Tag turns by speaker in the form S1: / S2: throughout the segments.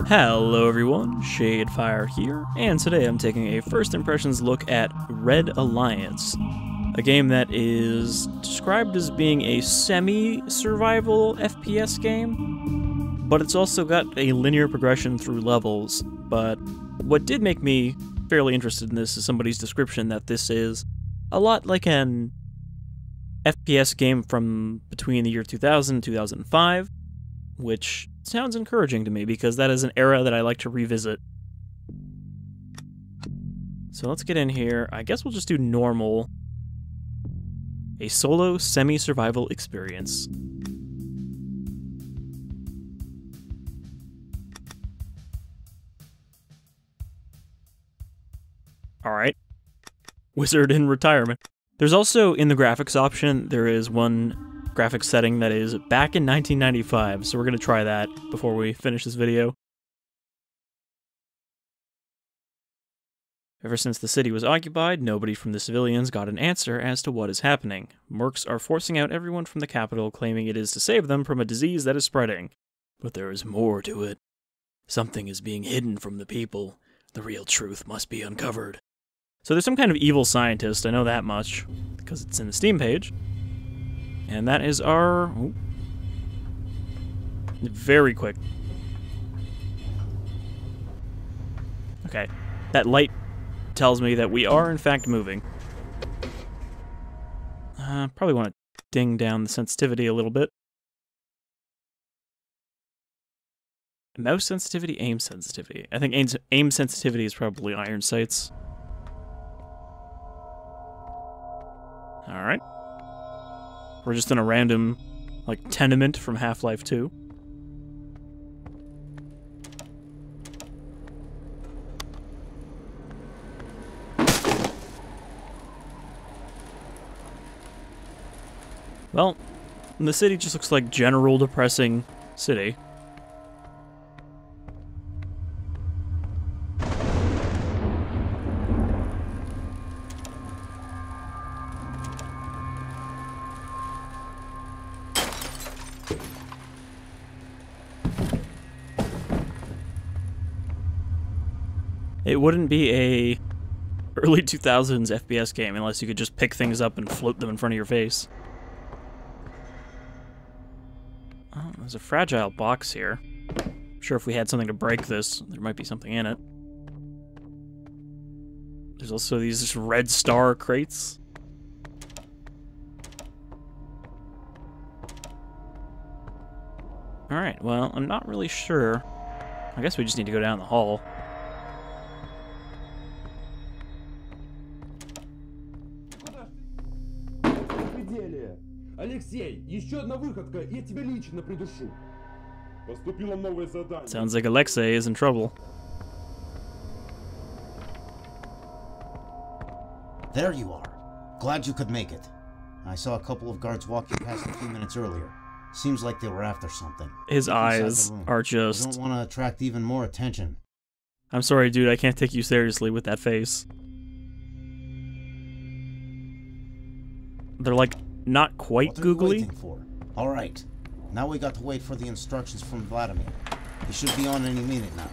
S1: Hello everyone, Shadefire here, and today I'm taking a first impressions look at Red Alliance, a game that is described as being a semi-survival FPS game, but it's also got a linear progression through levels. But what did make me fairly interested in this is somebody's description that this is a lot like an FPS game from between the year 2000 and 2005, which sounds encouraging to me because that is an era that I like to revisit. So let's get in here. I guess we'll just do normal. A solo semi-survival experience. Alright. Wizard in retirement. There's also, in the graphics option, there is one graphics setting that is back in 1995, so we're going to try that before we finish this video. Ever since the city was occupied, nobody from the civilians got an answer as to what is happening. Mercs are forcing out everyone from the capital, claiming it is to save them from a disease that is spreading. But there is more to it. Something is being hidden from the people. The real truth must be uncovered. So there's some kind of evil scientist, I know that much, because it's in the Steam page. And that is our... Ooh. Very quick. Okay. That light tells me that we are, in fact, moving. Probably want to ding down the sensitivity a little bit. Mouse sensitivity, aim sensitivity. I think aim sensitivity is probably iron sights. Alright. We're just in a random, like, tenement from Half-Life 2. Well, the city just looks like general depressing city. It wouldn't be a early 2000s FPS game unless you could just pick things up and float them in front of your face. Oh, there's a fragile box here. I'm sure if we had something to break this, there might be something in it. There's also these just red star crates. Alright, well, I'm not really sure. I guess we just need to go down the hall.
S2: Алексей, еще одна выходка, я тебя лично придушу. Поступило новое задание.
S1: Sounds like Alliace is in trouble.
S3: There you are. Glad you could make it. I saw a couple of guards walking past a few minutes earlier. Seems like they were after something.
S1: His eyes are just...
S3: I don't want to attract even more attention.
S1: I'm sorry, dude, I can't take you seriously with that face. They're like... not quite googly.
S3: All right. Now we got to wait for the instructions from Vladimir. He should be on any minute now.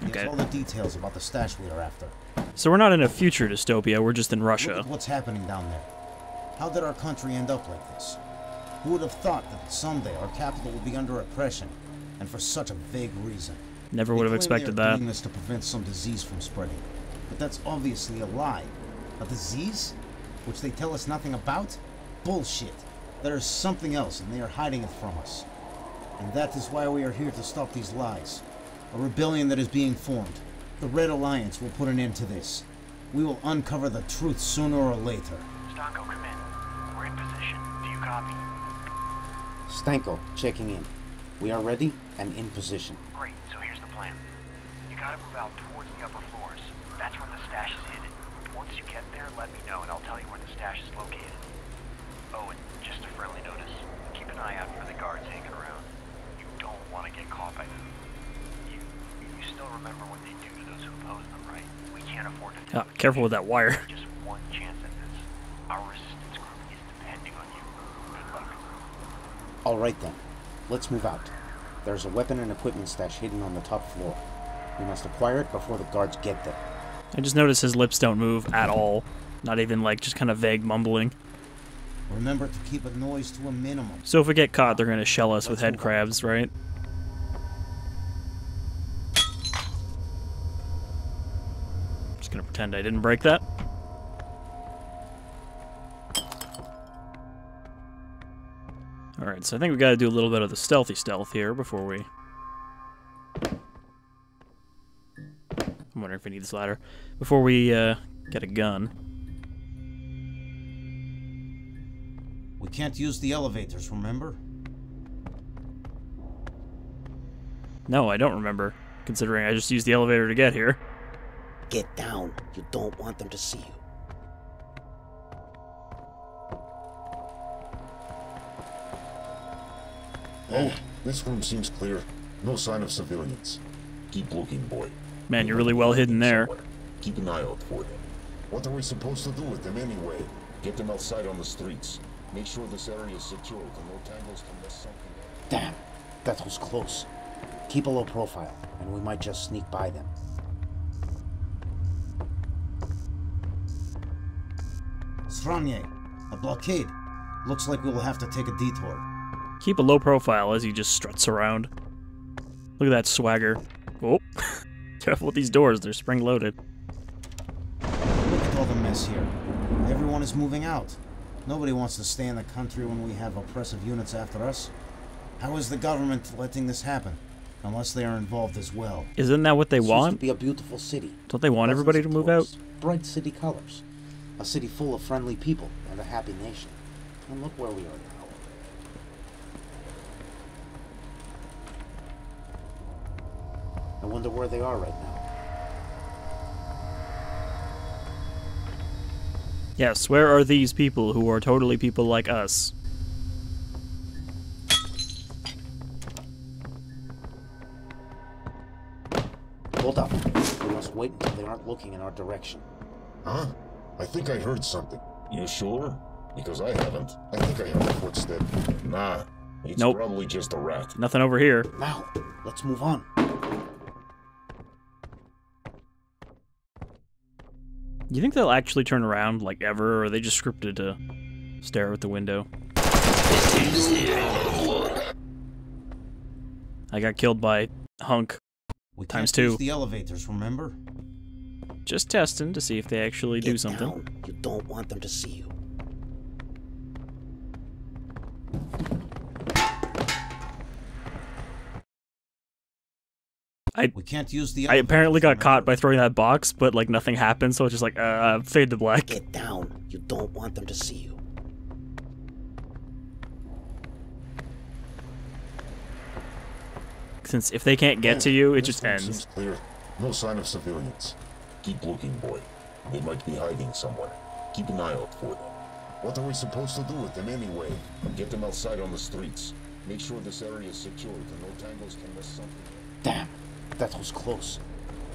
S3: He has all the details about the stash we are after.
S1: So we're not in a future dystopia, we're just in Russia.
S3: Look at what's happening down there. How did our country end up like this? Who would have thought that someday our capital would be under oppression, and for such a vague reason?
S1: Never would have expected that.
S3: Doing this to prevent some disease from spreading. But that's obviously a lie. A disease? Which they tell us nothing about? Bullshit. There is something else, and they are hiding it from us. And that is why we are here to stop these lies. A rebellion that is being formed. The Red Alliance will put an end to this. We will uncover the truth sooner or later.
S4: Stanko, come in. We're in position. Do you copy?
S5: Stanko, checking in. We are ready and in position.
S4: Great, so here's the plan. You gotta move out towards the upper floors. That's where the stash is hidden. Once you get there, let me know and I'll tell you where the stash is located. Oh, and just a friendly notice. Keep an eye out for the guards hanging around. You don't want to get caught by them. You still remember what they do to those who oppose them, right? We can't afford to...
S1: careful with that wire.
S4: Just one chance at this. Our resistance group is depending on you. Good luck.
S5: All right then. Let's move out. There's a weapon and equipment stash hidden on the top floor. We must acquire it before the guards get there.
S1: I just noticed his lips don't move at all. Not even like just kind of vague mumbling.
S3: Remember to keep a noise to a minimum.
S1: So if we get caught, they're gonna shell us with head crabs, right? Just gonna pretend I didn't break that. Alright, so I think we gotta do a little bit of the stealthy stealth here before we... I'm wondering if we need this ladder. Before we get a gun.
S3: We can't use the elevators, remember?
S1: No, I don't remember, considering I just used the elevator to get here.
S5: Get down. You don't want them to see you.
S6: Oh, this room seems clear. No sign of civilians. Keep looking, boy.
S1: Man, you're really well hidden there.
S6: Keep an eye out for them. What are we supposed to do with them anyway? Get them outside on the streets. Make sure this area is secured and no tangles can mess something up.
S5: Damn, that was close. Keep a low profile, and we might just sneak by them.
S3: Stranye, a blockade. Looks like we will have to take a detour.
S1: Keep a low profile as he just struts around. Look at that swagger. Oh, careful with these doors, they're spring-loaded.
S3: Look at all the mess here. Everyone is moving out. Nobody wants to stay in the country when we have oppressive units after us. How is the government letting this happen? Unless they are involved as well.
S1: Isn't that what they
S5: This used
S1: want?
S5: to be a beautiful city.
S1: Don't they want everybody to move out?
S5: Bright city colors. A city full of friendly people and a happy nation. And look where we are now. I wonder where they are right now.
S1: Yes, where are these people who are totally people like us?
S5: Hold up. We must wait until they aren't looking in our direction.
S6: Huh? I think I heard something. You sure? Because I haven't. I think I heard a footstep. Nah. It's
S1: Nope.
S6: probably just a rat.
S1: Nothing over here.
S5: Now, let's move on.
S1: You think they'll actually turn around, like, ever, or are they just scripted to stare out the window? I got killed by Hunk.
S3: We
S1: Times
S3: can't use
S1: two.
S3: the elevators, remember?
S1: Just testing to see if they actually do
S5: Get
S1: something.
S5: down. You don't want them to see you.
S3: We can't use the
S1: I
S3: elevators,
S1: apparently got
S3: remember?
S1: caught by throwing that box, but, like, nothing happened, so it's just like, fade to black.
S5: Get down. You don't want them to see you.
S1: Since if they can't get to you, it
S6: This
S1: just
S6: room
S1: ends.
S6: seems clear. No sign of civilians. Keep looking, boy. They might be hiding somewhere. Keep an eye out for them. What are we supposed to do with them anyway? Get them outside on the streets. Make sure this area is secured and no tangles can mess something up.
S5: Damn, that was close.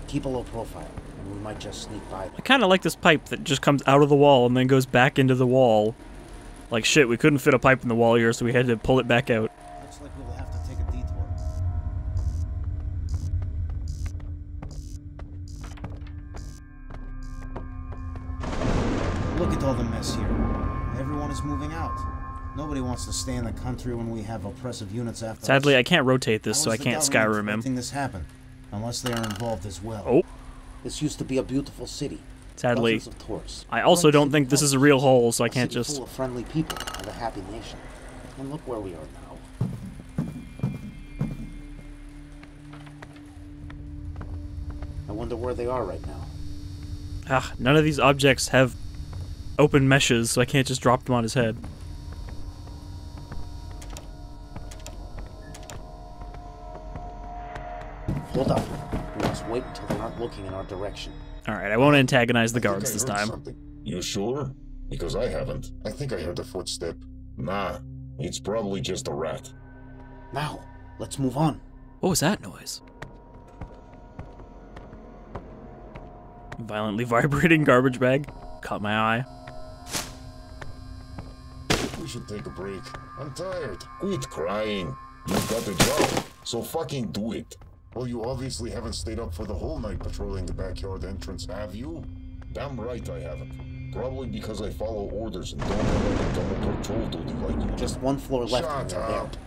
S5: Keep a low profile, and we might just sneak by them.
S1: I kind of like this pipe that just comes out of the wall and then goes back into the wall. Like, shit, we couldn't fit a pipe in the wall here, so we had to pull it back out.
S3: Looks like we will have to take a detour. Look at all the mess here. Everyone is moving out. Nobody wants to stay in the country when we have oppressive units after
S1: Sadly,
S3: us.
S1: I can't rotate this,
S3: How
S1: so I
S3: is the
S1: can't
S3: government
S1: Skyrim him.
S3: letting this happen? Unless they are involved as well.
S1: Oh,
S5: This used to be a beautiful city.
S1: sadly.
S5: Dozens of tourists.
S1: I also
S5: Bright
S1: don't
S5: city
S1: think this is a
S5: colors.
S1: real hole, so I
S5: A
S1: can't
S5: city
S1: just...
S5: full of friendly people and a happy nation. And look where we are now. I wonder where they are right now.
S1: Ah, none of these objects have open meshes, so I can't just drop them on his head.
S5: Hold up. We must wait until they aren't looking in our direction.
S1: Alright, I won't antagonize the
S6: I think
S1: guards
S6: I
S1: this
S6: heard
S1: time.
S6: something. You sure? Because I haven't. I think I heard a footstep. Nah. It's probably just a rat.
S5: Now, let's move on.
S1: What was that noise? Violently vibrating garbage bag. Caught my eye.
S6: We should take a break. I'm tired. Quit crying. You've got a job, so fucking do it. Well, you obviously haven't stayed up for the whole night patrolling the backyard entrance, have you? Damn right I haven't. Probably because I follow orders and don't have any double patrol duty like you.
S5: Just one floor left.
S6: Shut
S5: and we're
S6: up.
S5: there.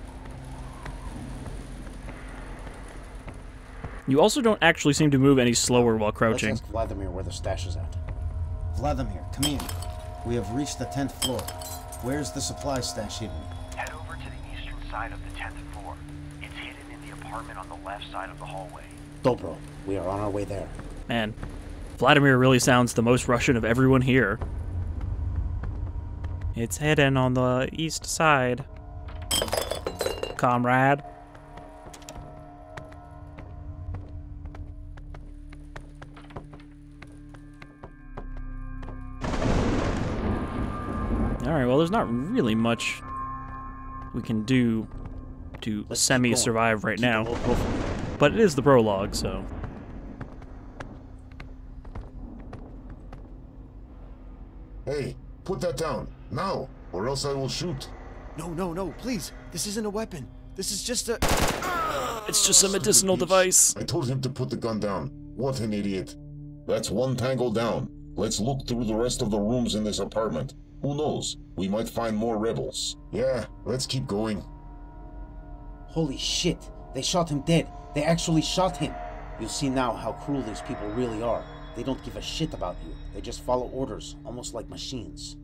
S1: You also don't actually seem to move any slower while
S5: Let's
S1: crouching.
S5: ask Vladimir where the stash is at. Vladimir, come in. We have reached the 10th floor. Where's the supply stash hidden?
S4: Head over to the eastern side of the 10th floor. It's hidden in the apartment on the left side of the hallway.
S5: Dobro, we are on our way there.
S1: Man, Vladimir really sounds the most Russian of everyone here. It's hidden on the east side, comrade. Alright, well, there's not really much we can do to
S5: Let's keep
S1: semi-survive
S5: going.
S1: right
S5: Keep
S1: now.
S5: a low profile.
S1: But it is the prologue, so...
S6: Hey, put that down, now, or else I will shoot.
S7: No, please. This isn't a weapon. This is just a...
S1: It's just a medicinal device.
S6: I told him to put the gun down. What an idiot. That's one tango down. Let's look through the rest of the rooms in this apartment. Who knows? We might find more rebels. Yeah, let's keep going.
S5: Holy shit. They shot him dead. They actually shot him. You'll see now how cruel these people really are. They don't give a shit about you. They just follow orders, almost like machines.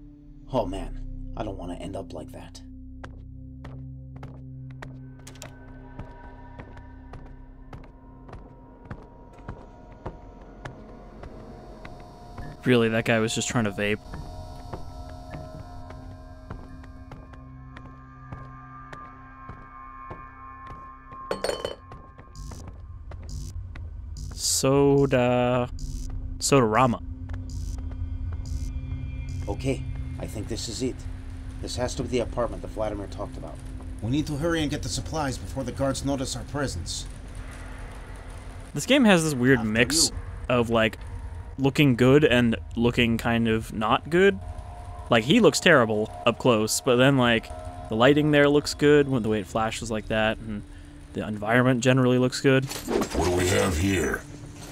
S5: Oh man, I don't want to end up like that.
S1: Really, that guy was just trying to vape. Soda-rama.
S5: Okay, I think this is it. This has to be the apartment that Vladimir talked about. We need to hurry and get the supplies before the guards notice our presence.
S1: This game has this weird
S5: After
S1: mix
S5: you.
S1: of, like, looking good and looking kind of not good. Like, he looks terrible up close, but then, like, the lighting there looks good, with the way it flashes like that, and the environment generally looks good.
S6: What do we have here?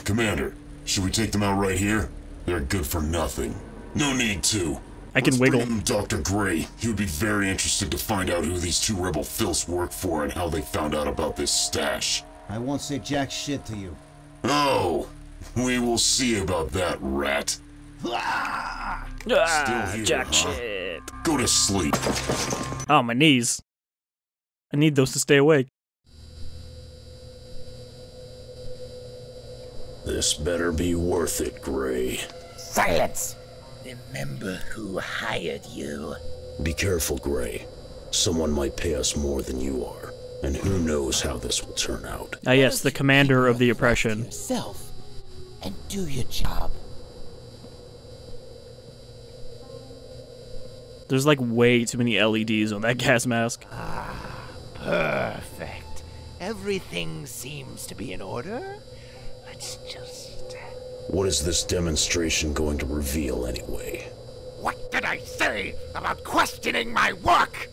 S6: Commander, should we take them out right here? They're good for nothing. No need to.
S1: I can
S6: Let's
S1: wiggle.
S6: bring in Dr. Gray. He would be very interested to find out who these two rebel filths work for and how they found out about this stash.
S5: I won't say jack shit to you.
S6: Oh, we will see about that, rat.
S1: Ah,
S6: Still here,
S1: jack
S6: huh?
S1: shit.
S6: Go to sleep.
S1: Oh, my knees. I need those to stay awake.
S8: This better be worth it, Gray.
S9: Silence! Remember who hired you.
S8: Be careful, Gray. Someone might pay us more than you are, and who knows how this will turn out.
S1: Ah, yes, the commander of the oppression.
S9: Yourself and do your job.
S1: There's like way too many LEDs on that gas mask.
S9: Perfect. Everything seems to be in order. Let's just...
S8: What is this demonstration going to reveal anyway?
S9: What did I say about questioning my work?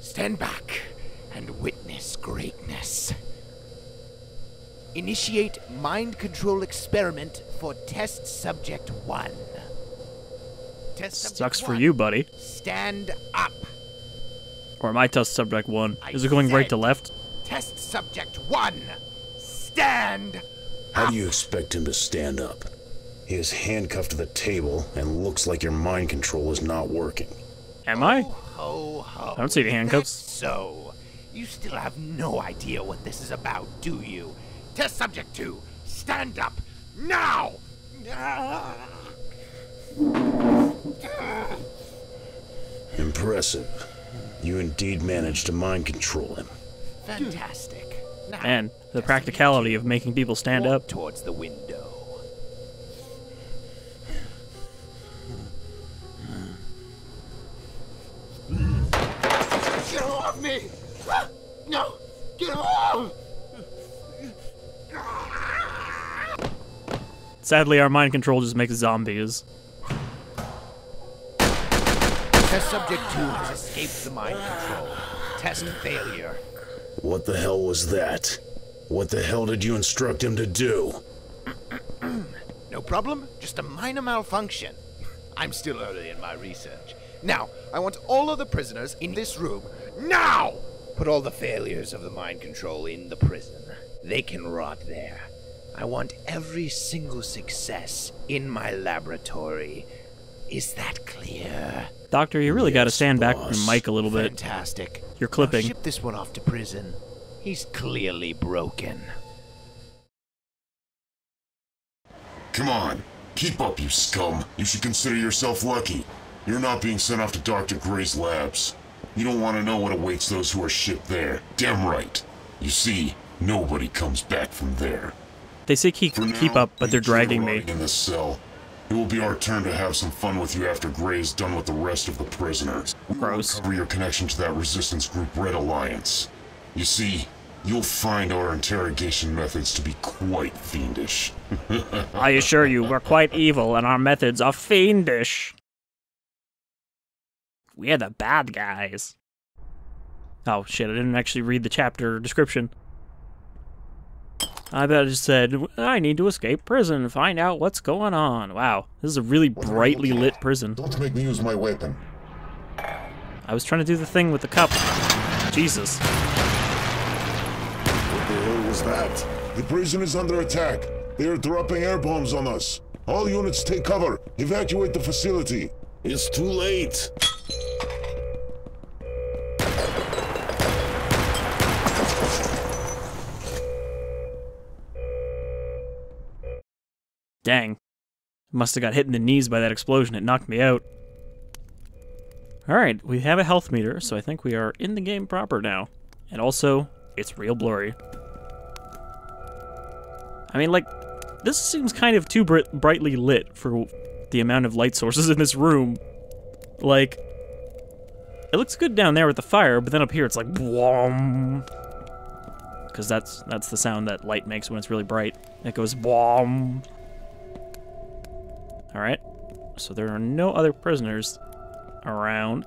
S9: Stand back and witness greatness. Initiate mind control experiment for test subject 1. Test subject
S1: Sucks for
S9: 1,
S1: you, buddy.
S9: Stand up.
S1: Or my test subject 1.
S9: I
S1: Is it going right to
S9: said-
S1: left?
S9: Test subject 1. Stand.
S8: How do you expect him to stand up? He is handcuffed to the table and looks like your mind control is not working.
S1: Am I?
S9: Ho, ho.
S1: I don't see the handcuffs.
S9: That's so. You still have no idea what this is about, do you? Test subject 2. Stand up. Now!
S8: Impressive. You indeed managed to mind control him.
S9: Fantastic. Now,
S1: And the practicality of making people stand
S9: walk
S1: up.
S9: towards the window. Get off me! No! Get off!
S1: Sadly, our mind control just makes zombies.
S9: Test subject 2 has escaped the mind control. Test failure.
S8: What the hell was that? What the hell did you instruct him to do?
S9: No problem, just a minor malfunction. I'm still early in my research. Now, I want all of the prisoners in this room, now! Put all the failures of the mind control in the prison. They can rot there. I want every single success in my laboratory. Is that clear?
S1: Doctor, you really gotta stand back from Mike a little bit.
S9: Fantastic.
S1: You're clipping.
S9: I'll ship this one off to prison. He's clearly broken.
S6: Come on. Keep up, you scum. You should consider yourself lucky. You're not being sent off to Dr. Gray's labs. You don't want to know what awaits those who are shipped there. Damn right. You see, nobody comes back from there.
S1: They say keep up, but they're dragging me.
S6: In this cell. It will be our turn to have some fun with you after Gray is done with the rest of the prisoners.
S1: Gross.
S6: We'll cover your connection to that resistance group, Red Alliance. You see, you'll find our interrogation methods to be quite fiendish.
S1: I assure you, we're quite evil, and our methods are fiendish. We're the bad guys. Oh shit, I didn't actually read the chapter description. I bet it just said, I need to escape prison, find out what's going on. Wow, this is a really brightly lit prison.
S6: Don't make me use my weapon.
S1: I was trying to do the thing with the cup. Jesus.
S6: What the hell was that? The prison is under attack. They are dropping air bombs on us. All units take cover. Evacuate the facility.
S8: It's too late.
S1: Dang. Must have got hit in the knees by that explosion. It knocked me out. Alright, we have a health meter, so I think we are in the game proper now. And also, it's real blurry. I mean, like, this seems kind of too brightly lit for the amount of light sources in this room. Like, it looks good down there with the fire, but then up here it's like, boom. Because that's the sound that light makes when it's really bright. It goes, boom. Alright, so there are no other prisoners around.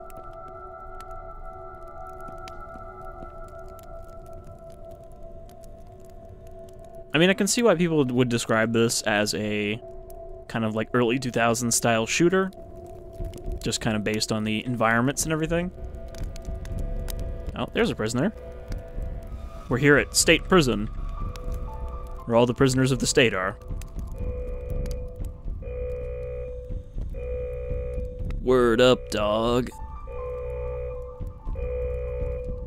S1: I mean, I can see why people would describe this as a kind of like early 2000s style shooter, just kind of based on the environments and everything. Oh, there's a prisoner. We're here at State Prison, where all the prisoners of the state are. Word up, dog.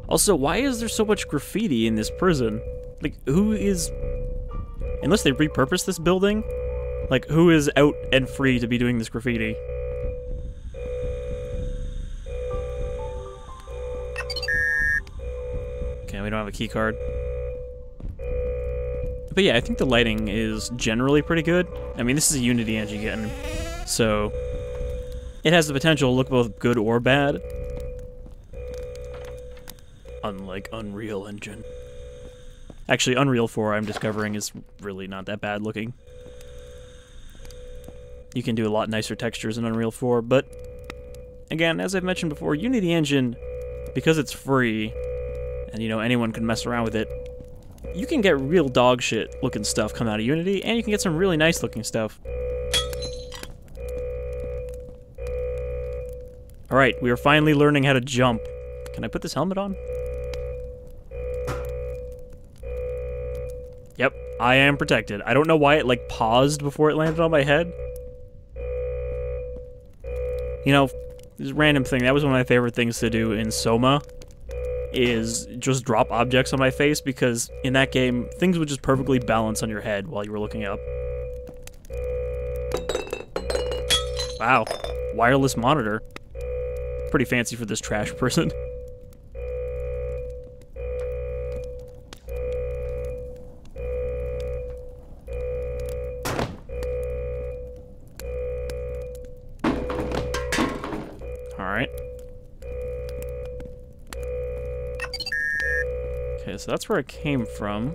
S1: Also, why is there so much graffiti in this prison? Like, who is... Unless they repurpose this building, like, who is out and free to be doing this graffiti? Okay, we don't have a key card. But yeah, I think the lighting is generally pretty good. I mean, this is a Unity engine again, so it has the potential to look both good or bad. Unlike Unreal Engine. Actually, Unreal 4, I'm discovering, is really not that bad looking. You can do a lot nicer textures in Unreal 4, but again, as I've mentioned before, Unity Engine, because it's free, and you know, anyone can mess around with it, you can get real dog shit looking stuff come out of Unity, and you can get some really nice looking stuff. Alright, we are finally learning how to jump. Can I put this helmet on? Yep, I am protected. I don't know why it, like, paused before it landed on my head. You know, this random thing, that was one of my favorite things to do in Soma, is just drop objects on my face, because in that game, things would just perfectly balance on your head while you were looking up. Wow, wireless monitor. Pretty fancy for this trash person. Alright. Okay, so that's where I came from.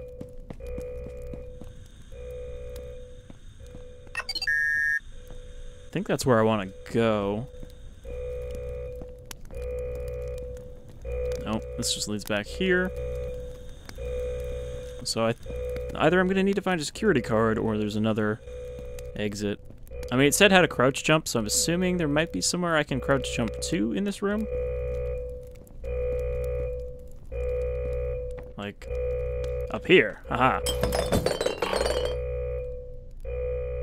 S1: I think that's where I want to go. Nope, this just leads back here. So either I'm gonna need to find a security card or there's another exit. I mean, it said how to crouch jump, so I'm assuming there might be somewhere I can crouch jump to in this room. Like, up here. Haha.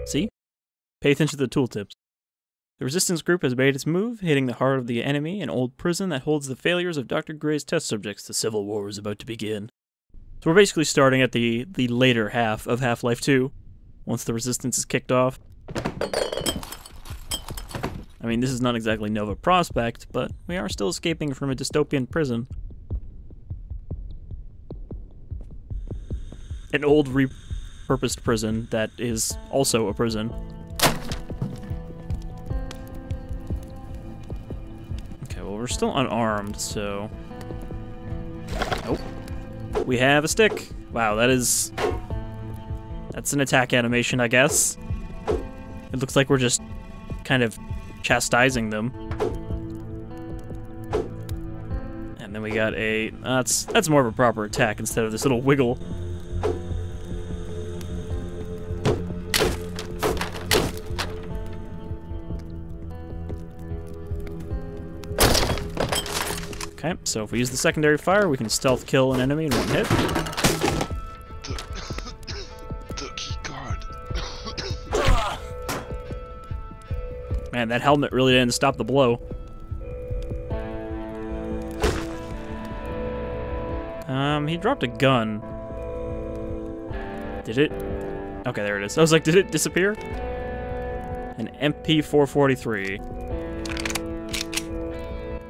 S1: See? Pay attention to the tooltips. The resistance group has made its move, hitting the heart of the enemy, an old prison that holds the failures of Dr. Gray's test subjects. The Civil War is about to begin. So we're basically starting at the later half of Half-Life 2, once the resistance is kicked off. I mean, this is not exactly Nova Prospect, but we are still escaping from a dystopian prison. An old repurposed prison that is also a prison. Okay, well, we're still unarmed, so... Nope. We have a stick. Wow, that's an attack animation, I guess. It looks like we're just kind of chastising them. And then we got a... that's more of a proper attack instead of this little wiggle. Okay, so if we use the secondary fire, we can stealth kill an enemy in one hit.
S10: The key card.
S1: Man, that helmet really didn't stop the blow. He dropped a gun. Did it? Okay, there it is. I was like, did it disappear? An MP443.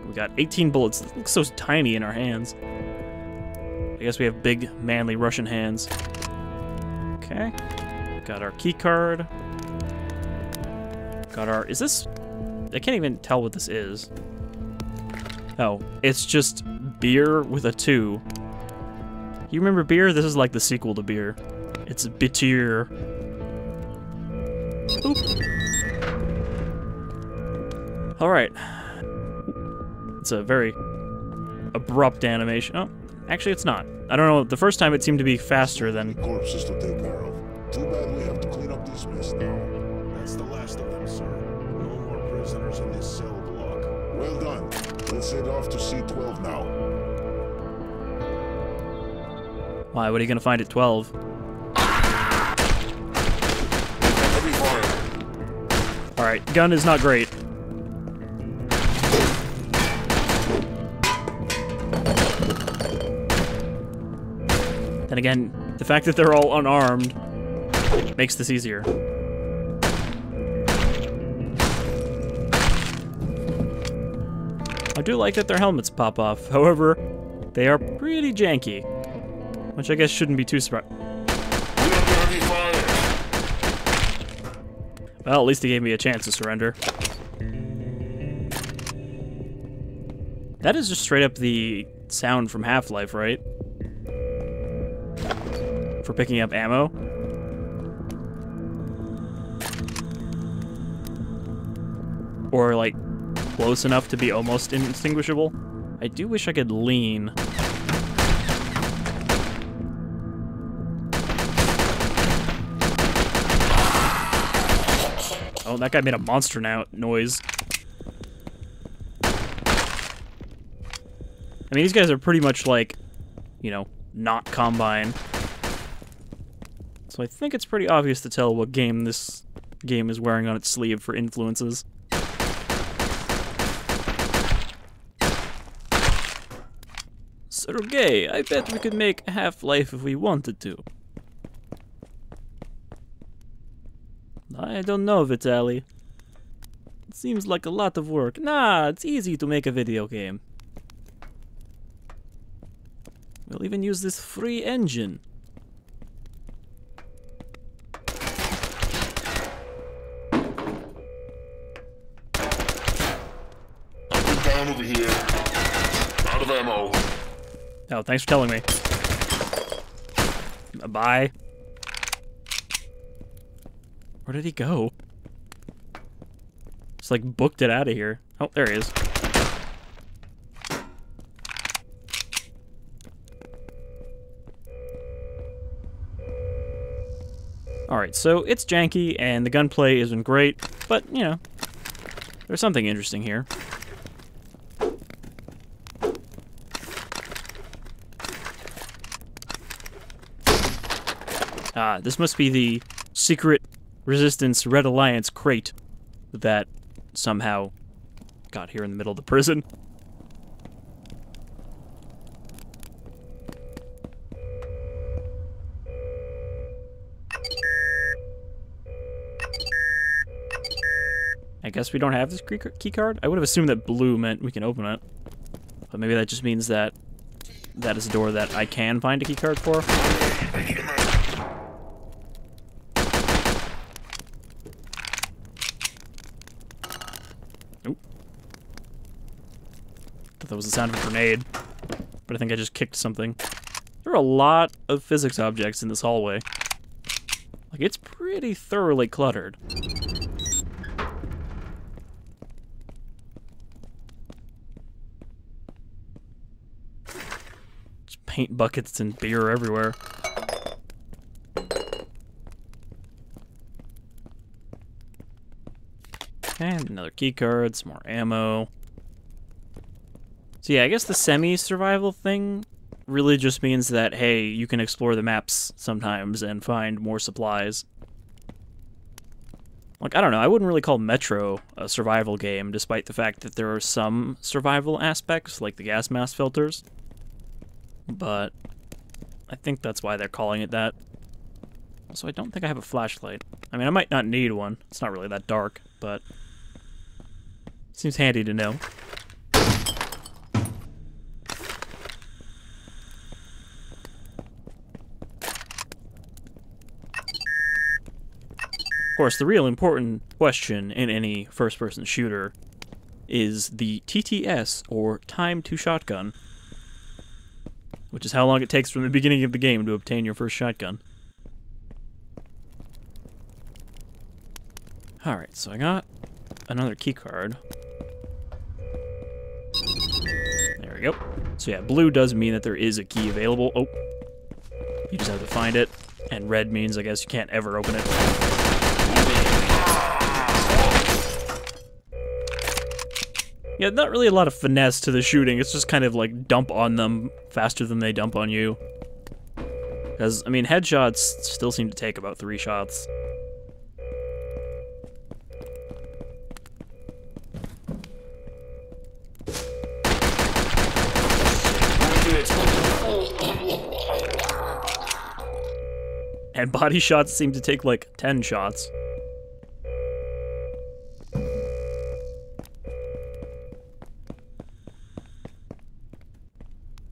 S1: We got 18 bullets. It looks so tiny in our hands. I guess we have big, manly Russian hands. Okay. Got our key card. Got our... Is this... I can't even tell what this is. Oh, it's just beer with a 2. You remember beer? This is like the sequel to beer. It's bitter. Oop. Alright. It's a very abrupt animation. Oh, actually it's not. I don't know, the first time it seemed to be faster than...
S6: Corpses to take care of. Too bad we have to clean up this mess now.
S8: That's the last of them, sir. No more prisoners in this cell block.
S6: Well done. Let's head off to C12 now.
S1: Why, what are you gonna find at 12?
S6: Heavy fire.
S1: Alright, gun is not great. Then again, the fact that they're all unarmed makes this easier. I do like that their helmets pop off, however, they are pretty janky. Which I guess shouldn't be too surprising. Well, at least he gave me a chance to surrender. That is just straight up the sound from Half-Life, right? For picking up ammo. Or, like, close enough to be almost indistinguishable. I do wish I could lean. Oh, that guy made a monster noise. I mean, these guys are pretty much like, you know, not Combine. So I think it's pretty obvious to tell what game this game is wearing on its sleeve for influences. Sergey, I bet we could make a Half-Life if we wanted to. I don't know, Vitaly. It seems like a lot of work. Nah, it's easy to make a video game. We'll even use this free engine.
S6: Up down over here. Out of ammo.
S1: Oh, thanks for telling me. Bye. Where did he go? Just like booked it out of here. Oh, there he is. Alright, so it's janky, and the gunplay isn't great, but, you know, there's something interesting here. Ah, this must be the secret Resistance Red Alliance crate that somehow got here in the middle of the prison. I guess we don't have this key card? I would have assumed that blue meant we can open it. But maybe that just means that that is a door that I can find a key card for. Oop. Thought that was the sound of a grenade. But I think I just kicked something. There are a lot of physics objects in this hallway. Like, it's pretty thoroughly cluttered. Paint buckets and beer everywhere. And another key card, some more ammo. So yeah, I guess the semi-survival thing really just means that, hey, you can explore the maps sometimes and find more supplies. Like, I don't know, I wouldn't really call Metro a survival game, despite the fact that there are some survival aspects, like the gas mask filters. But I think that's why they're calling it that. Also, I don't think I have a flashlight. I mean, I might not need one. It's not really that dark, but it seems handy to know. Of course, the real important question in any first-person shooter is the TTS, or time to shotgun, which is how long it takes from the beginning of the game to obtain your first shotgun. Alright, so I got another key card. There we go. So yeah, blue does mean that there is a key available. Oh. You just have to find it. And red means, I guess, you can't ever open it. Yeah, not really a lot of finesse to the shooting. It's just kind of like dump on them faster than they dump on you. Because, I mean, headshots still seem to take about 3 shots. And body shots seem to take like 10 shots.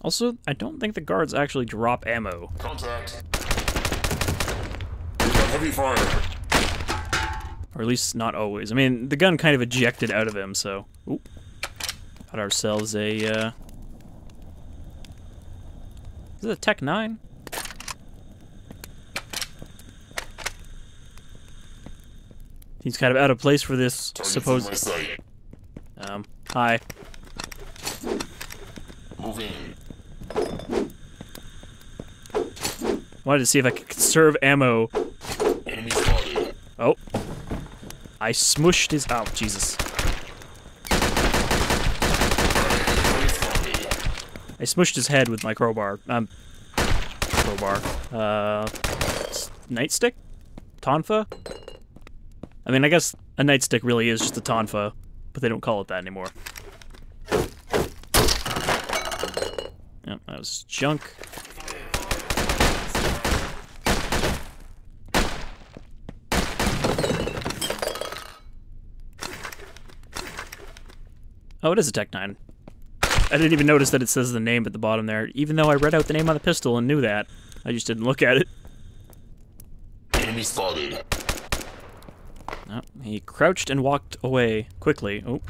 S1: Also, I don't think the guards actually drop ammo.
S6: Contact. We've got heavy fire.
S1: Or at least not always. I mean, the gun kind of ejected out of him, so... Oop. Got ourselves a, Is it a Tech 9? He's kind of out of place for this supposed... Hi.
S6: Move in.
S1: Wanted to see if I could conserve ammo.
S6: Enemy spotted.
S1: Oh. I smushed his... Oh, Jesus. I smushed his head with my crowbar. Crowbar. Nightstick? Tonfa? I mean, I guess a nightstick really is just a tonfa, but they don't call it that anymore. Yep, that was junk. Oh, it is a Tech 9. I didn't even notice that it says the name at the bottom there, even though I read out the name on the pistol and knew that. I just didn't look at it.
S6: Enemy spotted.
S1: Oh, he crouched and walked away quickly. Oh.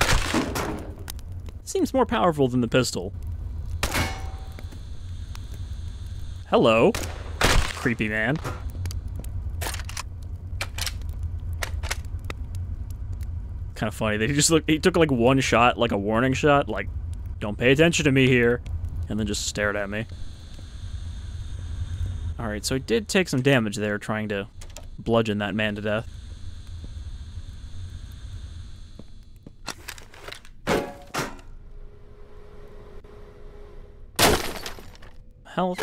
S1: Seems more powerful than the pistol. Hello, creepy man. Kind of funny that he took like one shot, like a warning shot, like, don't pay attention to me here, and then just stared at me. Alright, so I did take some damage there trying to bludgeon that man to death. Health.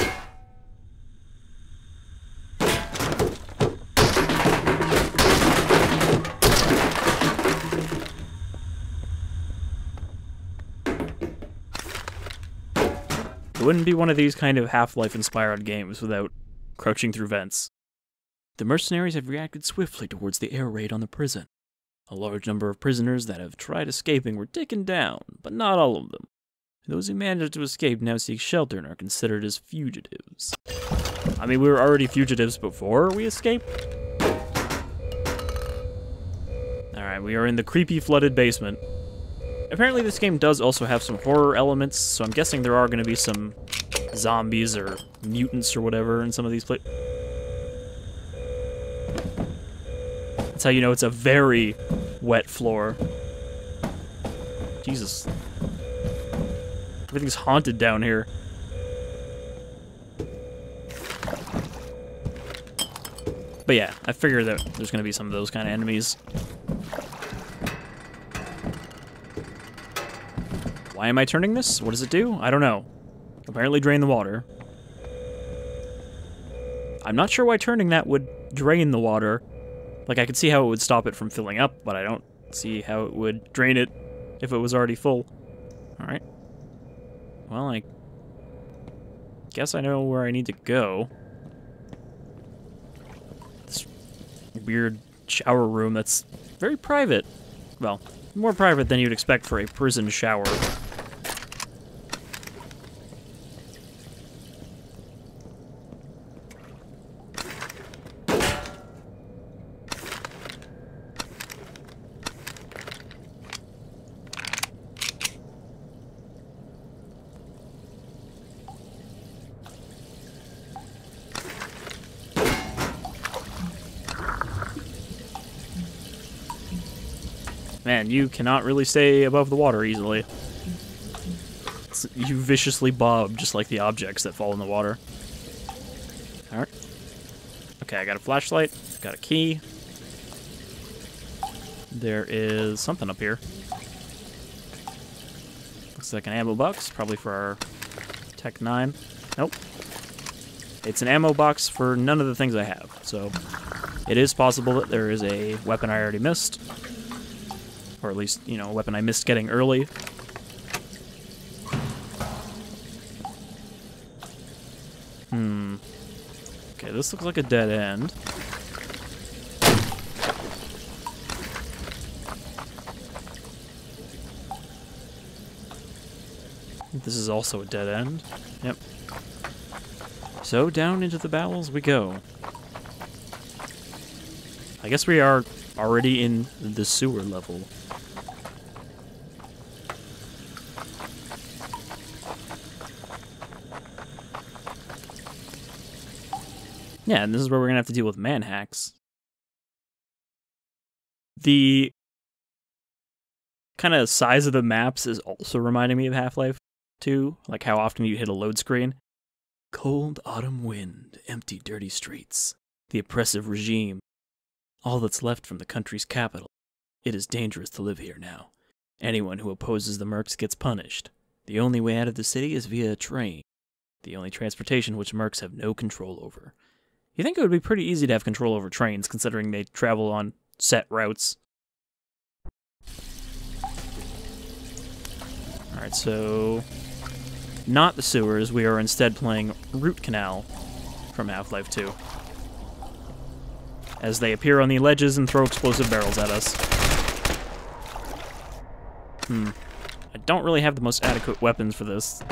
S1: It wouldn't be one of these kind of Half-Life inspired games without crouching through vents. The mercenaries have reacted swiftly towards the air raid on the prison. A large number of prisoners that have tried escaping were taken down, but not all of them. Those who managed to escape now seek shelter and are considered as fugitives. I mean, we were already fugitives before we escaped. Alright, we are in the creepy flooded basement. Apparently this game does also have some horror elements, so I'm guessing there are going to be some zombies or mutants or whatever in some of these places. That's how you know it's a very wet floor. Jesus. Everything's haunted down here. But yeah, I figure that there's going to be some of those kind of enemies. Why am I turning this? What does it do? I don't know. Apparently drain the water. I'm not sure why turning that would drain the water. Like, I could see how it would stop it from filling up, but I don't see how it would drain it if it was already full. Alright. Well, I guess I know where I need to go. This weird shower room that's very private. Well, more private than you'd expect for a prison shower. Man, you cannot really stay above the water easily. You viciously bob, just like the objects that fall in the water. Alright. Okay, I got a flashlight, got a key. There is something up here. Looks like an ammo box, probably for our Tech 9. Nope. It's an ammo box for none of the things I have, so it is possible that there is a weapon I already missed. Or at least, you know, a weapon I missed getting early. Okay, this looks like a dead end. This is also a dead end. Yep. So down into the bowels we go. I guess we are already in the sewer level. Yeah, and this is where we're going to have to deal with man hacks. The kind of size of the maps is also reminding me of Half-Life 2, like how often you hit a load screen. Cold autumn wind, empty dirty streets, the oppressive regime, all that's left from the country's capital. It is dangerous to live here now. Anyone who opposes the mercs gets punished. The only way out of the city is via a train, the only transportation which mercs have no control over. You think it would be pretty easy to have control over trains, considering they travel on set routes. Alright, so not the sewers. We are instead playing Root Canal from Half-Life 2. As they appear on the ledges and throw explosive barrels at us. I don't really have the most adequate weapons for this.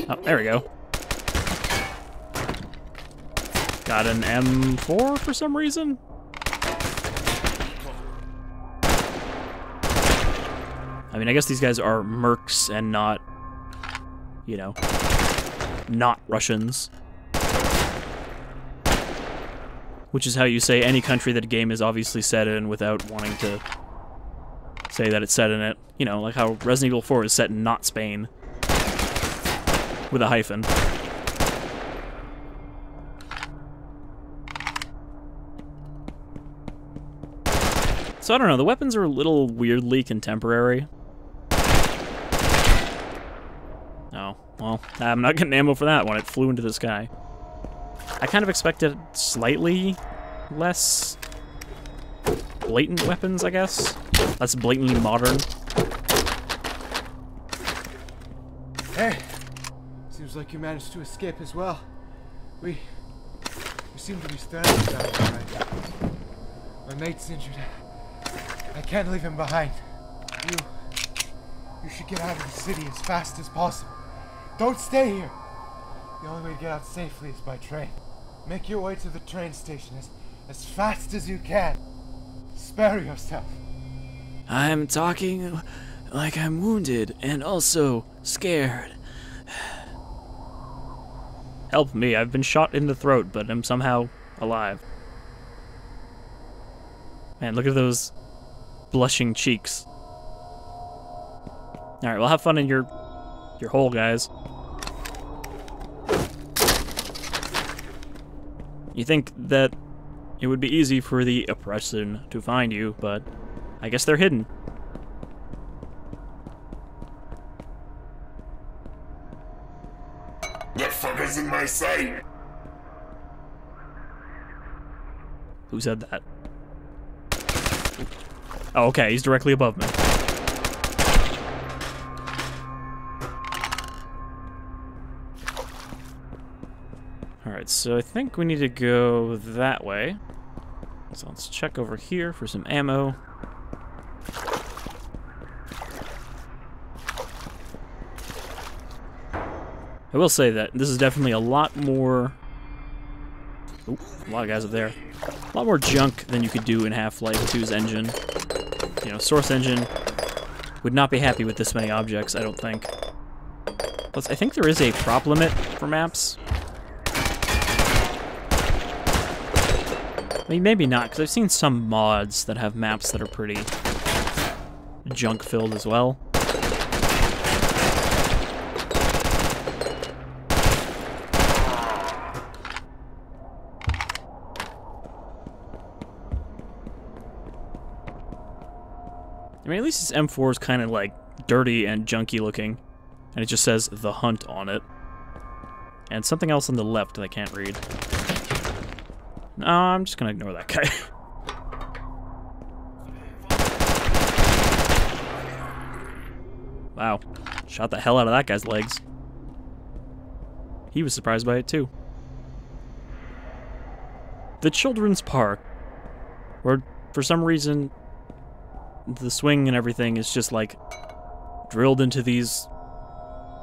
S1: Oh, there we go. Got an M4 for some reason? I mean, I guess these guys are mercs and not you know, not Russians. Which is how you say any country that a game is obviously set in without wanting to say that it's set in it. You know, like how Resident Evil 4 is set in not Spain. With a hyphen. So I don't know, the weapons are a little weirdly contemporary. Oh, well, I'm not getting ammo for that one. It flew into the sky. I kind of expected slightly less blatant weapons, I guess. Less blatantly modern.
S7: Hey! Seems like you managed to escape as well. We seem to be standing down here right now. My mate's injured. I can't leave him behind. You should get out of the city as fast as possible. Don't stay here. The only way to get out safely is by train. Make your way to the train station as fast as you can. Spare yourself.
S1: I'm talking like I'm wounded and also scared. Help me, I've been shot in the throat, but I'm somehow alive. Man, look at those blushing cheeks. Alright, well, have fun in your hole, guys. You think that it would be easy for the oppression to find you, but I guess they're hidden.
S6: That fucker's in my sight!
S1: Who said that? Oh, okay, he's directly above me. Alright, so I think we need to go that way. So let's check over here for some ammo. I will say that this is definitely a lot more... Oop, a lot of guys up there. A lot more junk than you could do in Half-Life 2's engine. You know, Source Engine would not be happy with this many objects, I don't think. Plus, I think there is a prop limit for maps. I mean, maybe not, because I've seen some mods that have maps that are pretty junk-filled as well. I mean, at least this M4 is kind of, like, dirty and junky looking. And it just says, The Hunt on it. And something else on the left that I can't read. No, I'm just gonna ignore that guy. Wow. Shot the hell out of that guy's legs. He was surprised by it, too. The Children's Park. Where, for some reason, the swing and everything is just, like, drilled into these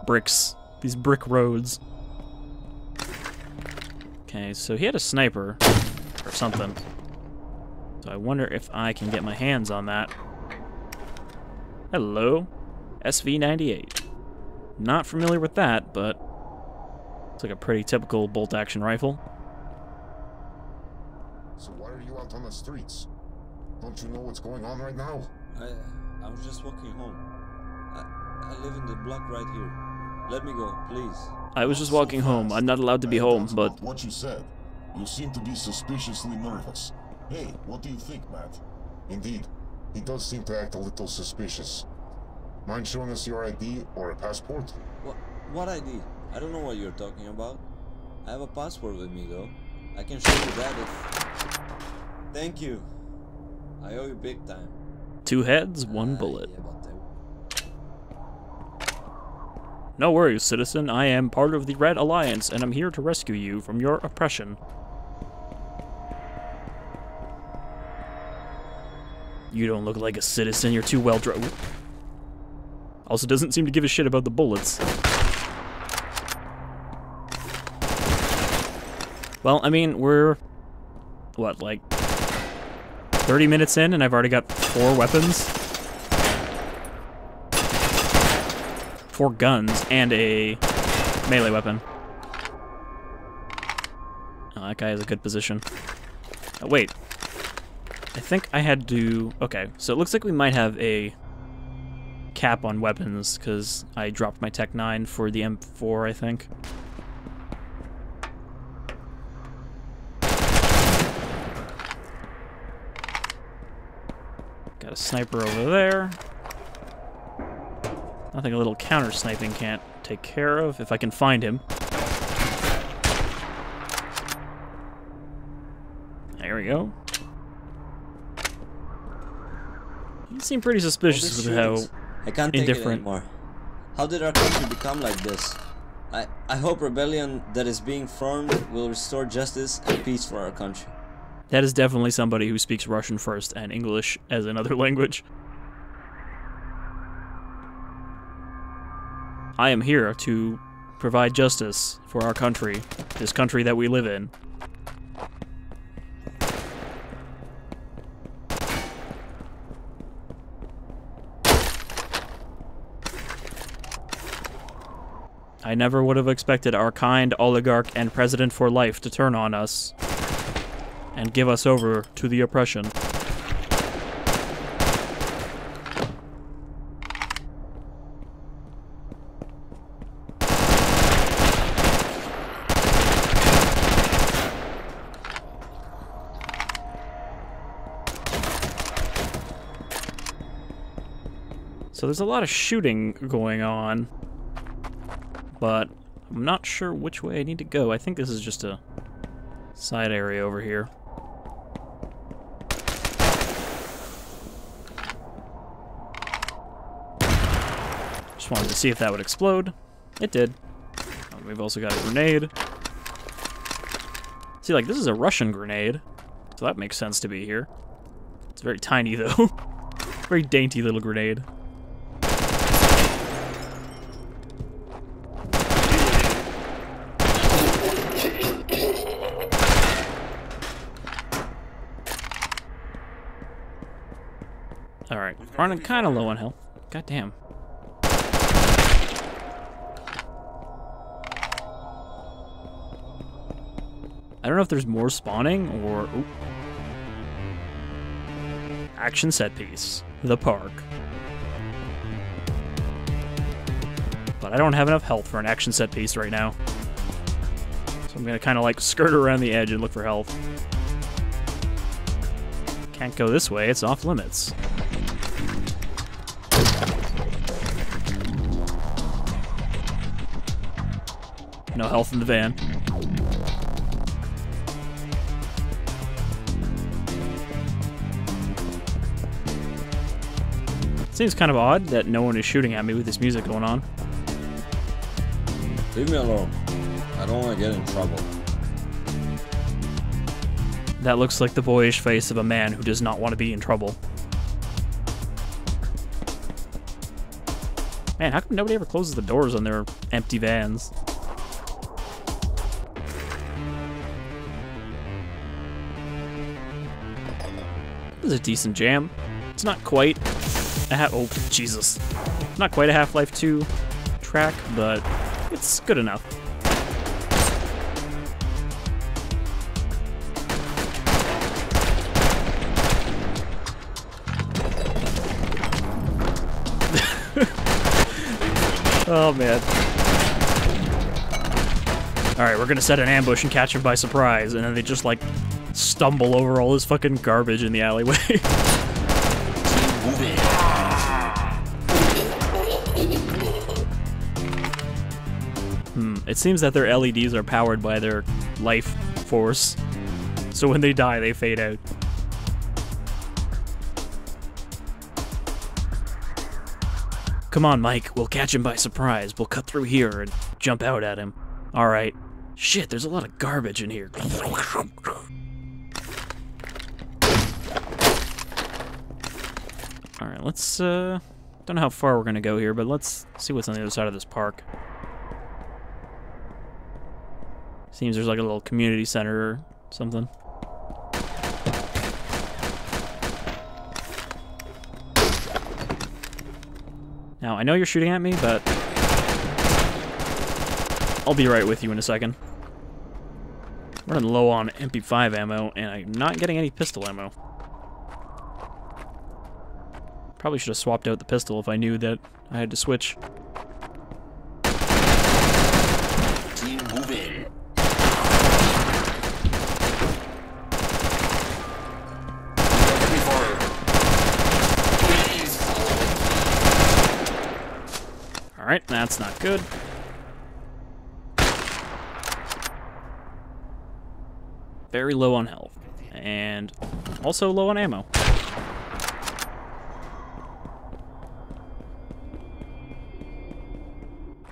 S1: bricks. These brick roads. Okay, so he had a sniper. Or something. So I wonder if I can get my hands on that. Hello. SV-98. Not familiar with that, but it's like a pretty typical bolt-action rifle.
S6: So why are you out on the streets? Don't you know what's going on right now?
S11: I was just walking home. I live in the block right here. Let me go, please.
S1: I was just walking home. I'm not allowed to be home, but...
S6: What you said. You seem to be suspiciously nervous. Hey, what do you think, Matt? Indeed, he does seem to act a little suspicious. Mind showing us your ID or a passport?
S11: What ID? I don't know what you're talking about. I have a passport with me, though. I can show you that if... Thank you. I owe you big time.
S1: 2 heads, 1 bullet. No worries, citizen. I am part of the Red Alliance, and I'm here to rescue you from your oppression. You don't look like a citizen. You're too well dressed. Also doesn't seem to give a shit about the bullets. Well, I mean, we're... what, like... 30 minutes in, and I've already got 4 weapons? 4 guns and a melee weapon. Oh, that guy has a good position. Oh, wait. I think I had to... Okay, so it looks like we might have a cap on weapons, because I dropped my Tech 9 for the M4, I think. Got a sniper over there. Nothing a little counter-sniping can't take care of, if I can find him. There we go. You seem pretty suspicious of how
S11: I can't take it
S1: indifferent.
S11: anymore. How did our country become like this? I hope rebellion that is being formed will restore justice and peace for our country.
S1: That is definitely somebody who speaks Russian first and English as another language. I am here to provide justice for our country, this country that we live in. I never would have expected our kind oligarch and president for life to turn on us and give us over to the oppression. So there's a lot of shooting going on, but I'm not sure which way I need to go. I think this is just a side area over here. Just wanted to see if that would explode. It did. We've also got a grenade. See, like, this is a Russian grenade, so that makes sense to be here. It's very tiny, though. Very dainty little grenade. Alright, running kind of low on health. God damn. I don't know if there's more spawning or... Ooh. Action set piece. The park. But I don't have enough health for an action set piece right now. So I'm gonna kind of like skirt around the edge and look for health. Can't go this way, it's off limits. No health in the van. Seems kind of odd that no one is shooting at me with this music going on.
S11: Leave me alone. I don't want to get in trouble.
S1: That looks like the boyish face of a man who does not want to be in trouble. Man, how come nobody ever closes the doors on their empty vans? This is a decent jam. It's not quite a oh, Jesus. Not quite a Half-Life 2 track, but it's good enough. Oh, man. Alright, we're gonna set an ambush and catch him by surprise, and then they just, like, stumble over all this fucking garbage in the alleyway. It seems that their LEDs are powered by their life force, so when they die, they fade out. Come on, Mike, we'll catch him by surprise. We'll cut through here and jump out at him. Alright. Shit, there's a lot of garbage in here. Alright, let's, don't know how far we're gonna go here, but let's see what's on the other side of this park. Seems there's like a little community center or something. Now, I know you're shooting at me, but I'll be right with you in a second. Running low on MP5 ammo, and I'm not getting any pistol ammo. Probably should have swapped out the pistol if I knew that I had to switch.
S6: Team, move in. Enemy fire. Please.
S1: Alright, that's not good. Very low on health. And also low on ammo.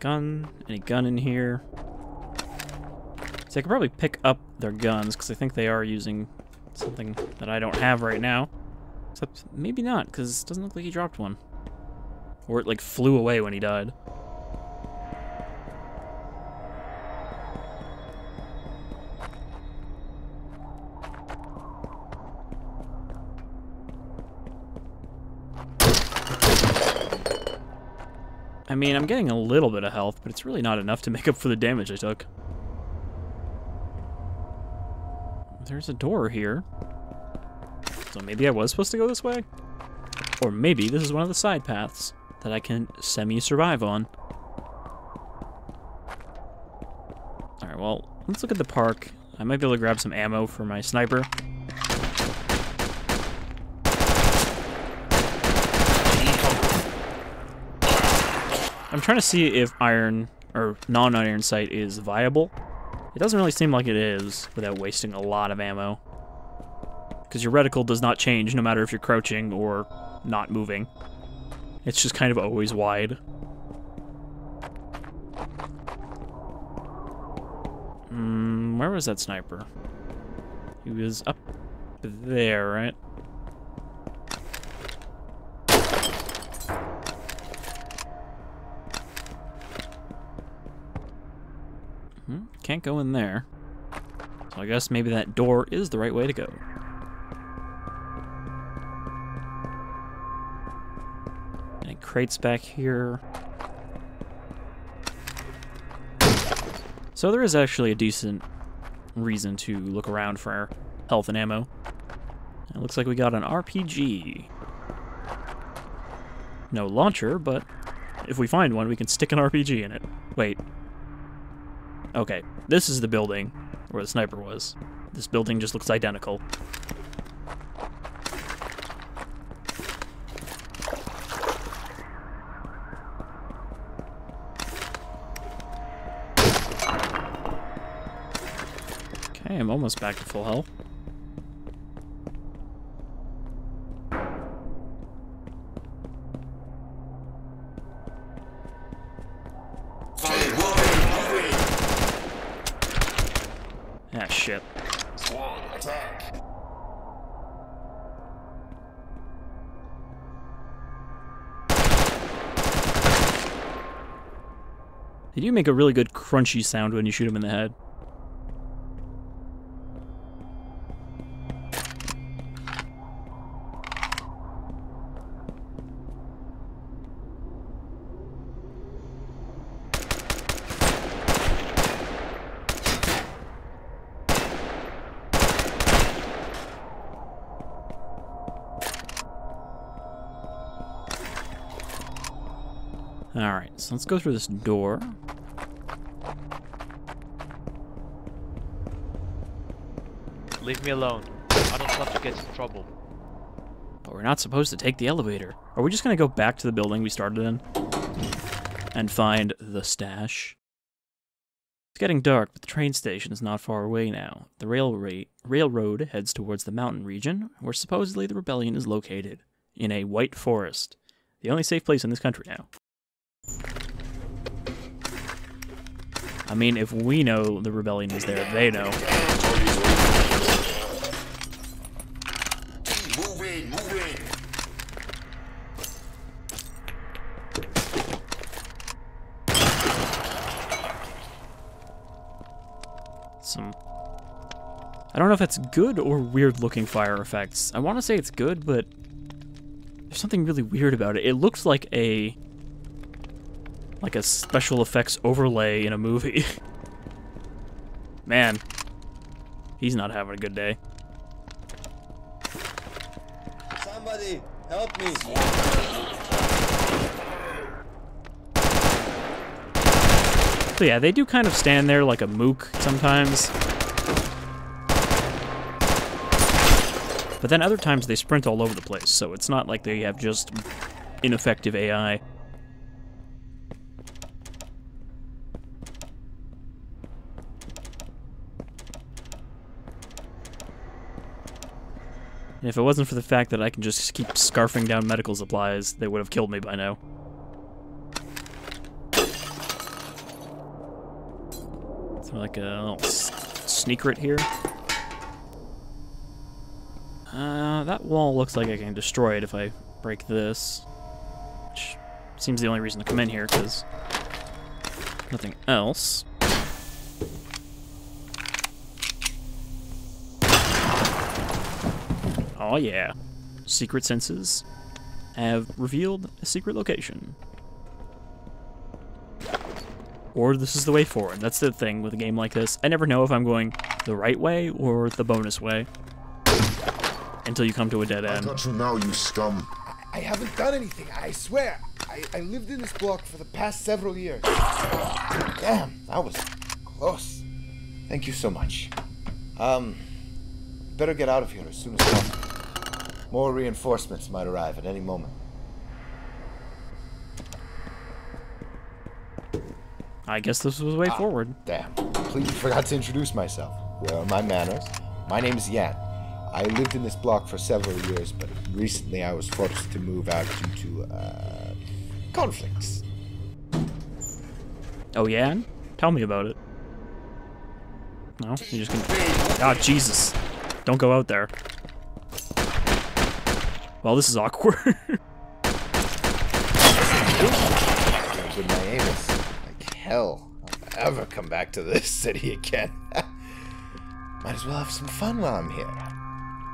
S1: Gun? Any gun in here? So I could probably pick up their guns, because I think they are using something that I don't have right now. Except maybe not, because it doesn't look like he dropped one. Or it like flew away when he died. I mean, I'm getting a little bit of health, but it's really not enough to make up for the damage I took. There's a door here. So maybe I was supposed to go this way? Or maybe this is one of the side paths that I can semi-survive on. Alright, well, let's look at the park. I might be able to grab some ammo for my sniper. I'm trying to see if iron or non-iron sight is viable. It doesn't really seem like it is without wasting a lot of ammo. Because your reticle does not change no matter if you're crouching or not moving. It's just kind of always wide. Where was that sniper? He was up there, right? Can't go in there. So I guess maybe that door is the right way to go. Any crates back here? So there is actually a decent reason to look around for health and ammo. It looks like we got an RPG. No launcher, but if we find one, we can stick an RPG in it. Wait. Okay, this is the building where the sniper was. This building just looks identical. Okay, I'm almost back to full health. Ah, shit. Did you make a really good crunchy sound when you shoot him in the head? Alright, so let's go through this door.
S12: Leave me alone. I don't want to get in trouble.
S1: But we're not supposed to take the elevator. Are we just gonna go back to the building we started in? And find the stash? It's getting dark, but the train station is not far away now. The railroad heads towards the mountain region, where supposedly the rebellion is located. In a white forest. The only safe place in this country now. I mean, if we know the rebellion is there, they know.
S6: Move in, move in.
S1: I don't know if that's good or weird looking fire effects. I want to say it's good, but there's something really weird about it. It looks like a like a special effects overlay in a movie. Man, he's not having a good day.
S11: Somebody, help me!
S1: So yeah, they do kind of stand there like a mook sometimes. But then other times they sprint all over the place, so it's not like they have just ineffective AI. And if it wasn't for the fact that I can just keep scarfing down medical supplies, they would have killed me by now. So like a little sneaker here. That wall looks like I can destroy it if I break this. Which seems the only reason to come in here, because nothing else. Oh yeah. Secret senses have revealed a secret location. Or this is the way forward. That's the thing with a game like this. I never know if I'm going the right way or the bonus way. Until you come to a dead end.
S6: I got you now, you scum.
S7: I haven't done anything, I swear. I lived in this block for the past several years. Damn, that was close. Thank you so much. Better get out of here as soon as possible. More reinforcements might arrive at any moment.
S1: I guess this was the way forward.
S7: Damn, completely forgot to introduce myself. Where are my manners? My name is Yan. I lived in this block for several years, but recently I was forced to move out due to, conflicts.
S1: Oh yeah? Tell me about it. No? You're just gonna... Oh, Jesus. Don't go out there. Well, this is awkward.
S7: With my aim is like hell. I'll ever come back to this city again. Might as well have some fun while I'm here.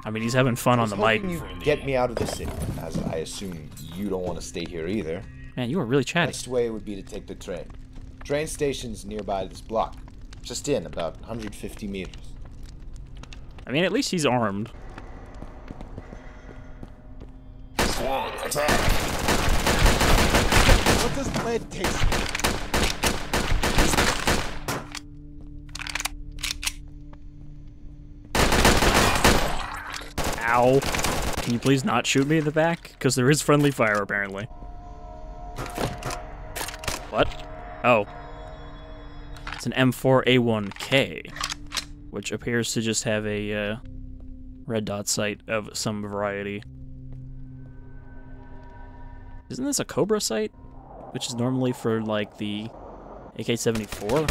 S1: I mean, he's having fun on the mic.
S7: You get me out of the city, as I assume you don't want to stay here either.
S1: Man, you are really chatty.
S7: Best way would be to take the train. Train station's nearby this block. Just in, about 150 meters.
S1: I mean, at least he's armed.
S6: Squad, attack!
S7: What does lead taste like?
S1: Ow. Can you please not shoot me in the back? Because there is friendly fire, apparently. What? Oh. It's an M4A1K, which appears to just have a red dot sight of some variety. Isn't this a Cobra sight? Which is normally for, like, the AK-74?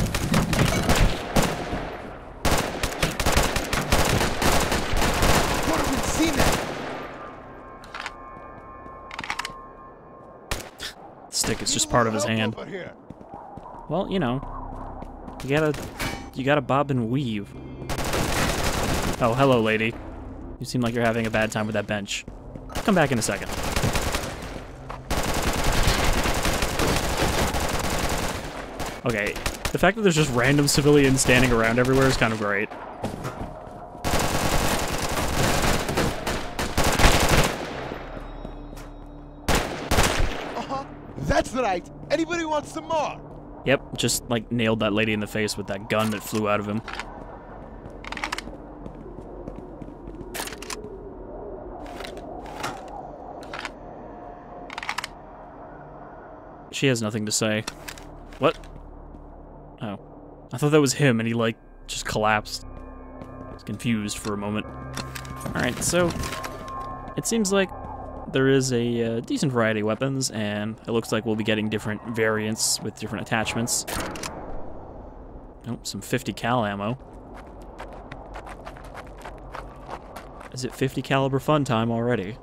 S1: Stick is just part of his hand. Well, you know, you gotta bob and weave. Oh, hello, lady. You seem like you're having a bad time with that bench. Come back in a second. Okay, the fact that there's just random civilians standing around everywhere is kind of great.
S7: That's right. Anybody want some more?
S1: Yep, just like nailed that lady in the face with that gun that flew out of him. She has nothing to say. What? Oh. I thought that was him and he like just collapsed. I was confused for a moment. Alright, so it seems like there is a decent variety of weapons, and it looks like we'll be getting different variants with different attachments. Oh, some 50 cal ammo. Is it 50 caliber fun time already?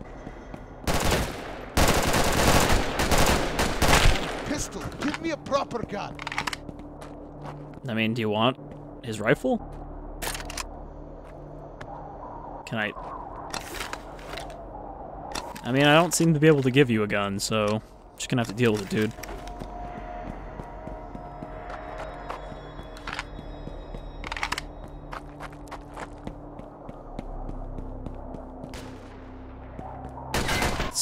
S7: Pistol, give me a proper gun.
S1: I mean, do you want his rifle? Can I... I mean, I don't seem to be able to give you a gun, so I'm just gonna have to deal with it, dude.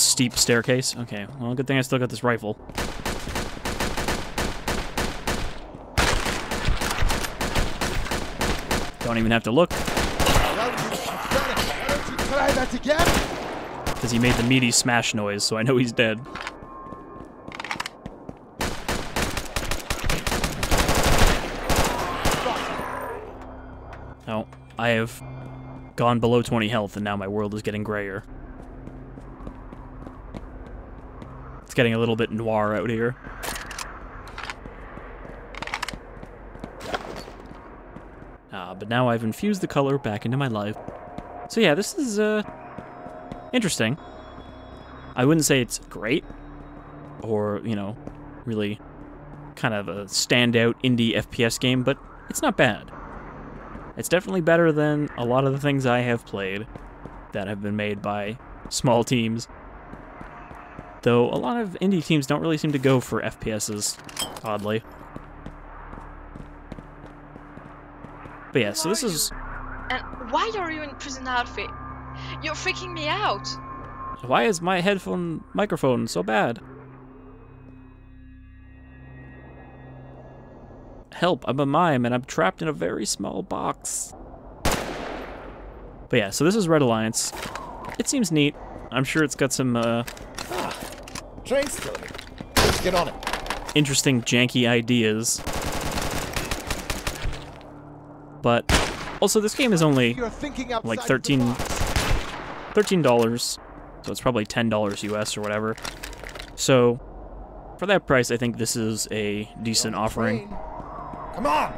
S1: steep staircase. Okay, well, good thing I still got this rifle. Don't even have to look.
S7: Why don't you try that again?
S1: Because he made the meaty smash noise, so I know he's dead. Oh, I have gone below 20 health, and now my world is getting grayer. It's getting a little bit noir out here. But now I've infused the color back into my life. So yeah, this is, interesting. I wouldn't say it's great, or, you know, really kind of a standout indie FPS game, but it's not bad. It's definitely better than a lot of the things I have played that have been made by small teams. Though a lot of indie teams don't really seem to go for FPSs, oddly. But yeah, so this is...
S13: And why are you in prison outfit? You're freaking me out!
S1: Why is my headphone microphone so bad? Help, I'm a mime and I'm trapped in a very small box. But yeah, so this is Red Alliance. It seems neat. I'm sure it's got some,
S9: Train's still here. Let's get on it.
S1: interesting, janky ideas. But also, this game is only like $13, so it's probably $10 US or whatever. So for that price, I think this is a decent offering.
S9: Come on!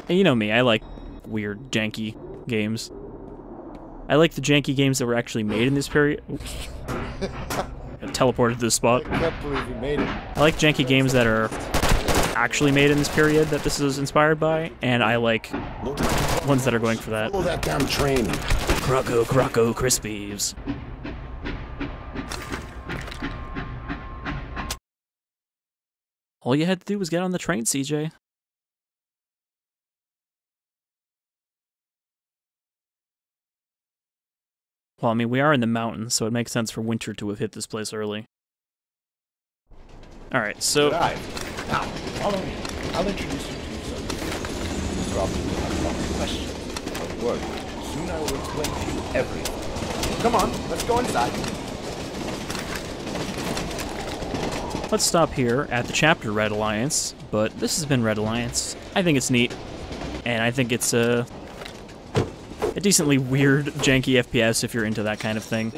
S1: And you know me, I like weird, janky games. I like the janky games that were actually made in this period. Oops. I teleported to this spot.
S7: I can't believe you made it.
S1: I like janky games that are actually made in this period that this is inspired by, and I like ones that are going for that.
S6: Follow that damn train.
S1: Croco, Croco, Krispies. All you had to do was get on the train, CJ. Well, I mean, we are in the mountains, so it makes sense for winter to have hit this place early. Alright, so...
S9: Now, follow me. I'll introduce you to some. Probably will have lots of questions. Don't worry. Soon I will explain to you everything. Come on, let's go inside.
S1: Let's stop here at the chapter Red Alliance, but this has been Red Alliance. I think it's neat, and I think it's a decently weird, janky FPS if you're into that kind of thing.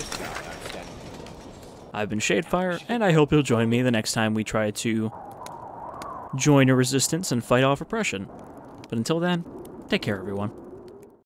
S1: I've been Shadefire, and I hope you'll join me the next time we try to join a resistance and fight off oppression. But until then, take care, everyone.